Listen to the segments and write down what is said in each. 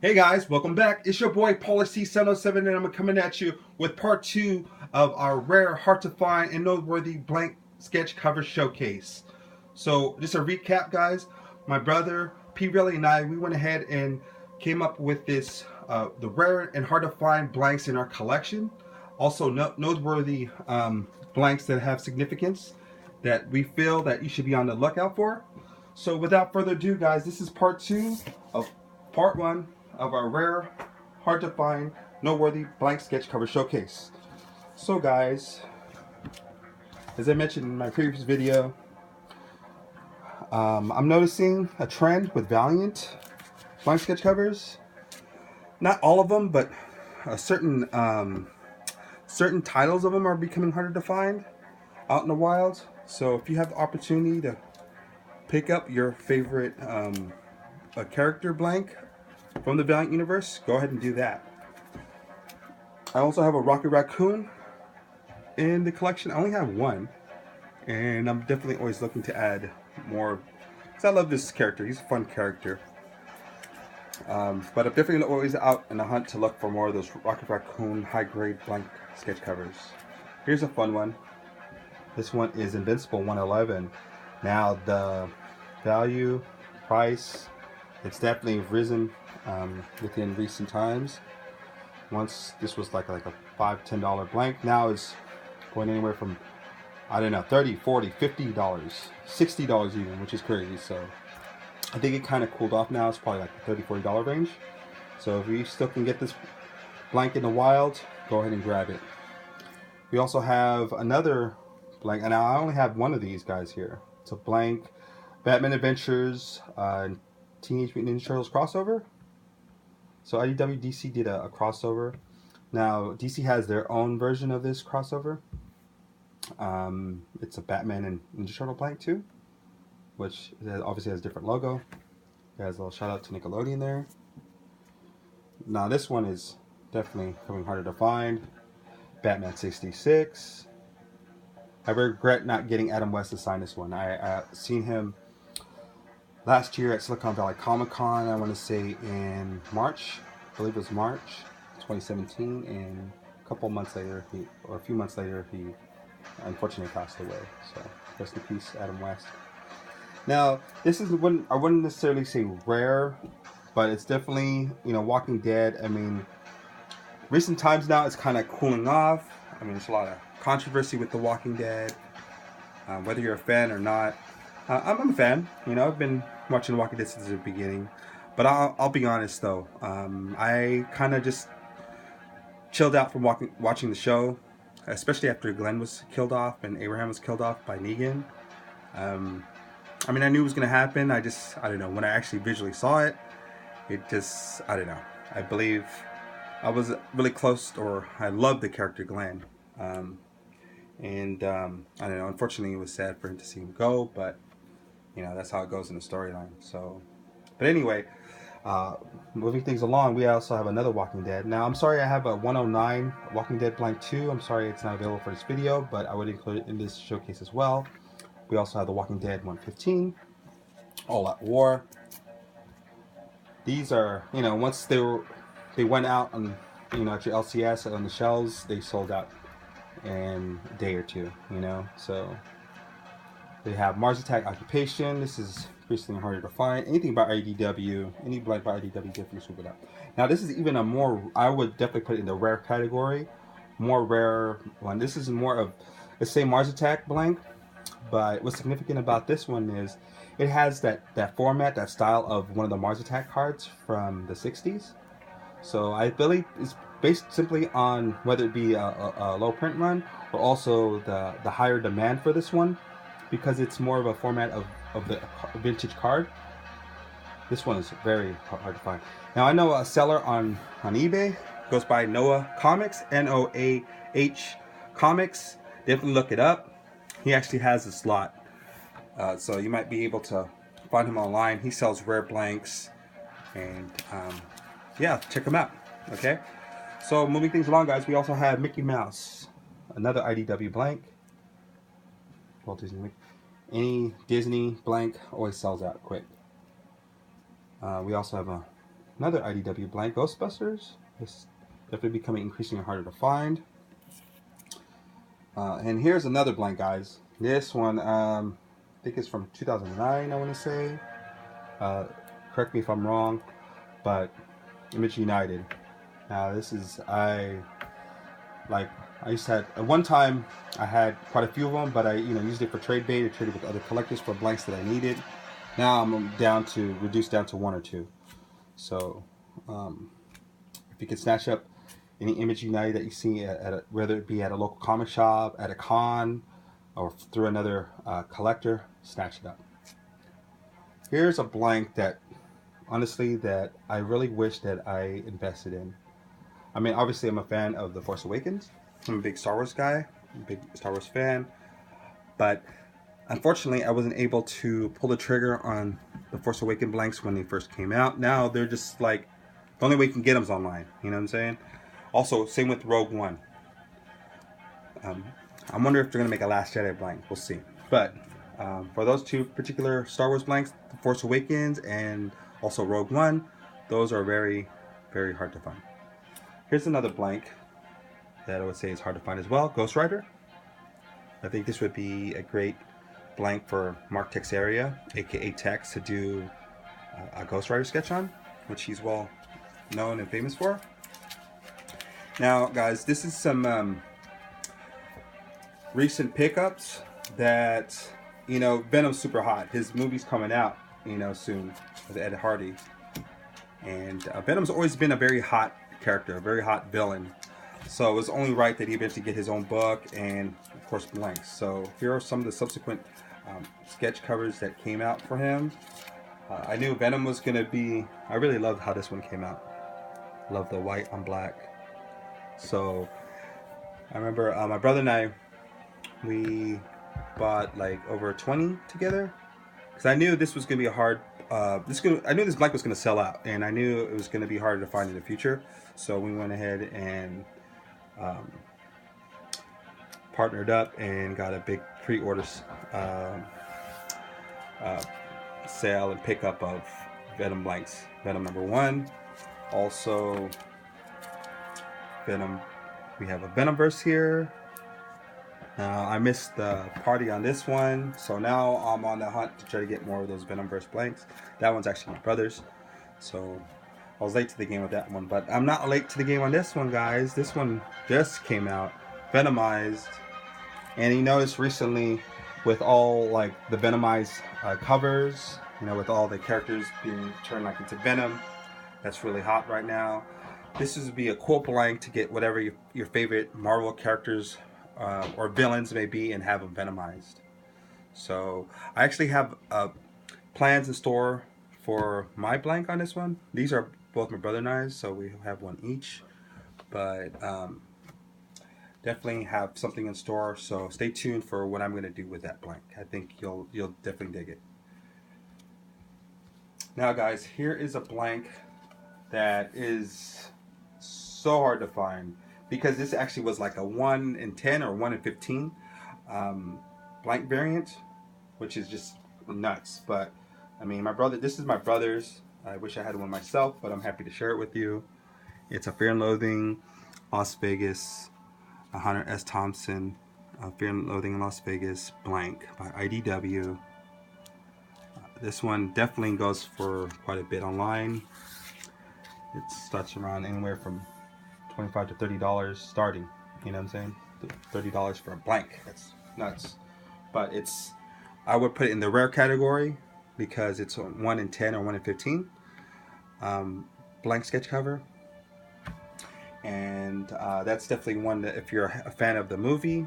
Hey guys, welcome back. It's your boy Policy 707 and I'm coming at you with part 2 of our rare, hard to find, and noteworthy blank sketch cover showcase. So, just a recap, guys. My brother P. Riley and I, we went ahead and came up with this, the rare and hard to find blanks in our collection. Also, noteworthy blanks that have significance that we feel that you should be on the lookout for. So, without further ado, guys, this is part 2 of part 1 of our rare, hard to find, noteworthy blank sketch cover showcase. So guys, as I mentioned in my previous video, I'm noticing a trend with Valiant blank sketch covers. Not all of them, but certain titles of them are becoming harder to find out in the wild. So if you have the opportunity to pick up your favorite a character blank from the Valiant universe, go ahead and do that. I also have a Rocket Raccoon in the collection. I only have one, and I'm definitely always looking to add more because I love this character. He's a fun character. But I'm definitely always out in the hunt to look for more of those Rocket Raccoon high-grade blank sketch covers. Here's a fun one. This one is Invincible 111. Now the value, price, it's definitely risen within recent times. Once this was like a $5-10 blank, now it's going anywhere from, I don't know, $30, $40, $50, $60 even, which is crazy. So I think it kind of cooled off now. It's probably like the $30, $40 range. So if you still can get this blank in the wild, go ahead and grab it. We also have another blank, and I only have one of these guys here. It's a blank Batman Adventures Teenage Mutant Ninja Turtles crossover. So IDW DC did a crossover. Now DC has their own version of this crossover. It's a Batman and Ninja Turtle blank too, which obviously has a different logo. It has a little shout out to Nickelodeon there. Now this one is definitely coming harder to find. Batman 66. I regret not getting Adam West to sign this one. I seen him last year at Silicon Valley Comic Con. I want to say in March. I believe it was March 2017, and a couple months later, or a few months later, he unfortunately passed away. So rest in peace, Adam West. Now, this is one I wouldn't necessarily say rare, but it's definitely, Walking Dead. I mean, recent times now it's kind of cooling off. I mean, there's a lot of controversy with The Walking Dead, whether you're a fan or not. I'm a fan. I've been watching The Walking Dead since the beginning. But I'll be honest though, I kind of just chilled out from watching the show, especially after Glenn was killed off and Abraham was killed off by Negan. I mean, I knew it was going to happen. I don't know. When I actually visually saw it, I don't know. I believe I was really close, or I loved the character Glenn. I don't know. Unfortunately, it was sad for him to see him go, but that's how it goes in the storyline. So, but anyway, moving things along, we also have another Walking Dead. Now, I'm sorry I have a 109 Walking Dead blank 2. I'm sorry it's not available for this video, but I would include it in this showcase as well. We also have the Walking Dead 115, All Out War. These are, once they went out on, at your LCS on the shelves, they sold out in a day or two, So they have Mars Attack Occupation. This is recently harder to find. Anything by IDW, any blank by IDW, definitely swoop it up. Now this is even I would definitely put it in the rare category, more rare one. This is more of, let's say, Mars Attack blank. But what's significant about this one is it has that format, that style of one of the Mars Attack cards from the 60s. So I believe it's based simply on whether it be a low print run or also the higher demand for this one, because it's more of a format of the vintage card. This one is very hard to find. Now I know a seller on eBay goes by Noah Comics, Noah Comics. Definitely look it up. He actually has a slot, so you might be able to find him online. He sells rare blanks, and yeah, check him out. Okay, so moving things along, guys, we also have Mickey Mouse, another IDW blank. Walt Disney. Any Disney blank always sells out quick. We also have a another IDW blank, Ghostbusters. This definitely becoming increasingly harder to find. And here's another blank, guys. This one, I think it's from 2009, I want to say. Correct me if I'm wrong, but Image United. Now this is, I used to have, at one time I had quite a few of them, but I used it for trade bait or traded with other collectors for blanks that I needed. Now I'm reduced down to one or two. So if you can snatch up any Image United that you see whether it be at a local comic shop, at a con, or through another collector, snatch it up. Here's a blank that honestly that I really wish that I invested in. I mean, obviously I'm a fan of The Force Awakens. I'm a big Star Wars guy, I'm a big Star Wars fan, but unfortunately I wasn't able to pull the trigger on The Force Awakens blanks when they first came out. Now they're just like, the only way you can get them is online, you know what I'm saying? Also, same with Rogue One. I wonder if they're going to make a Last Jedi blank. We'll see. But for those two particular Star Wars blanks, The Force Awakens and also Rogue One, those are very, very hard to find. Here's another blank that I would say is hard to find as well, Ghost Rider. I think this would be a great blank for Mark Texeria, aka Tex, to do a Ghost Rider sketch on, which he's well known and famous for. Now, guys, this is some recent pickups that, Venom's super hot. His movie's coming out, soon with Ed Hardy. And Venom's always been a very hot character, a very hot villain. So it was only right that he eventually get his own book and, of course, blanks. So here are some of the subsequent sketch covers that came out for him. I knew Venom was going to be... I really loved how this one came out. Love the white on black. So I remember my brother and I, we bought like over 20 together because I knew this was going to be a hard... I knew this blank was going to sell out, and I knew it was going to be harder to find in the future. So we went ahead and partnered up and got a big pre-order sale and pickup of Venom blanks. Venom #1, also Venom. We have a Venomverse here. I missed the party on this one, so now I'm on the hunt to try to get more of those Venomverse blanks. That one's actually my brother's, so I was late to the game with that one, but I'm not late to the game on this one, guys. This one just came out, Venomized, and you notice recently with all like the Venomized covers, with all the characters being turned like into Venom, that's really hot right now. This would be a cool blank to get whatever your favorite Marvel characters or villains may be and have them Venomized. So I actually have plans in store for my blank on this one. These are both my brother and I's, so we have one each. But definitely have something in store, so stay tuned for what I'm going to do with that blank. I think you'll definitely dig it. Now, guys, here is a blank that is so hard to find because this actually was like a 1 in 10 or 1 in 15 blank variant, which is just nuts. But I mean, this is my brother's. I wish I had one myself, but I'm happy to share it with you. It's a Fear and Loathing Las Vegas, a Hunter S. Thompson, Fear and Loathing in Las Vegas blank by IDW. This one definitely goes for quite a bit online. It starts around anywhere from $25 to $30 starting. You know what I'm saying? $30 for a blank. That's nuts. But I would put it in the rare category because it's a 1 in 10 or 1 in 15 blank sketch cover. And that's definitely one that if you're a fan of the movie,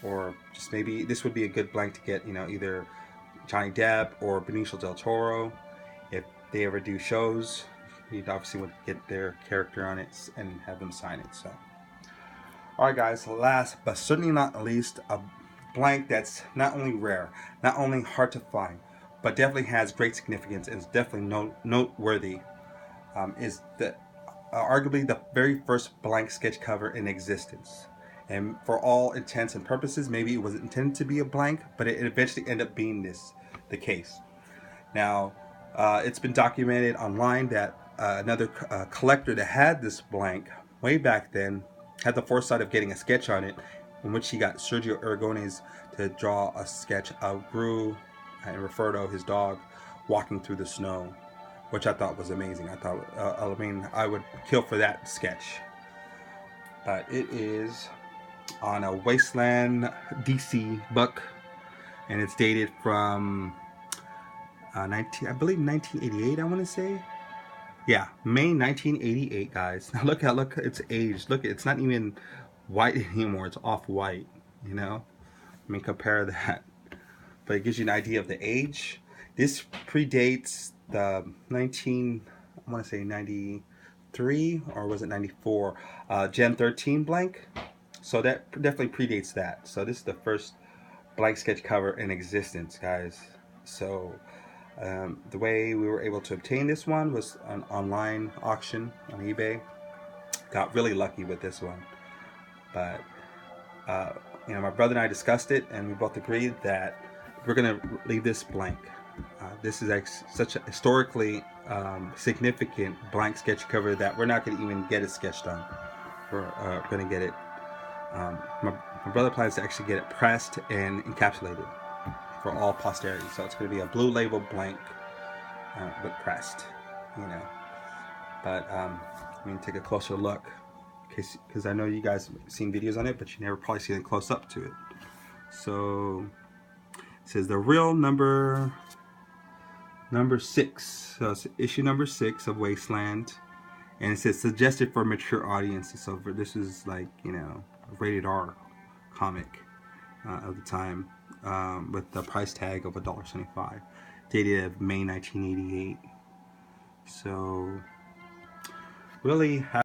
or just maybe this would be a good blank to get, either Johnny Depp or Benicio del Toro. If they ever do shows, you'd obviously want to get their character on it and have them sign it. So, alright guys, last but certainly not least, a blank that's not only rare, not only hard to find, but definitely has great significance and is definitely noteworthy, is arguably the very first blank sketch cover in existence. And for all intents and purposes, maybe it wasn't intended to be a blank, but it eventually ended up being the case. Now, it's been documented online that another collector that had this blank way back then had the foresight of getting a sketch on it, in which he got Sergio Aragonés to draw a sketch of Gru and Roberto, his dog, walking through the snow, which I thought was amazing. I thought, I would kill for that sketch. But it is on a Wasteland DC book, and it's dated from I believe 1988. I want to say, yeah, May 1988, guys. Now look it's aged. Look, it's not even white anymore. It's off-white. You know, I mean, compare that. But it gives you an idea of the age. This predates the I want to say 93, or was it 94? Gen 13 blank. So that definitely predates that. So this is the first blank sketch cover in existence, guys. So the way we were able to obtain this one was an online auction on eBay. Got really lucky with this one. But you know, my brother and I discussed it, and we both agreed that we're gonna leave this blank. This is such a historically significant blank sketch cover that we're not gonna even get it sketched on. We're gonna get it. My brother plans to actually get it pressed and encapsulated for all posterity. So it's going to be a blue label blank, but pressed, you know. But let me take a closer look, because I know you guys have seen videos on it, but you never probably seen it close up to it. So it says the real number 6. So it's issue number 6 of Wasteland, and it says suggested for mature audiences. So this is like, you know, a rated R comic of the time, with the price tag of $1.75, dated of May 1988. So really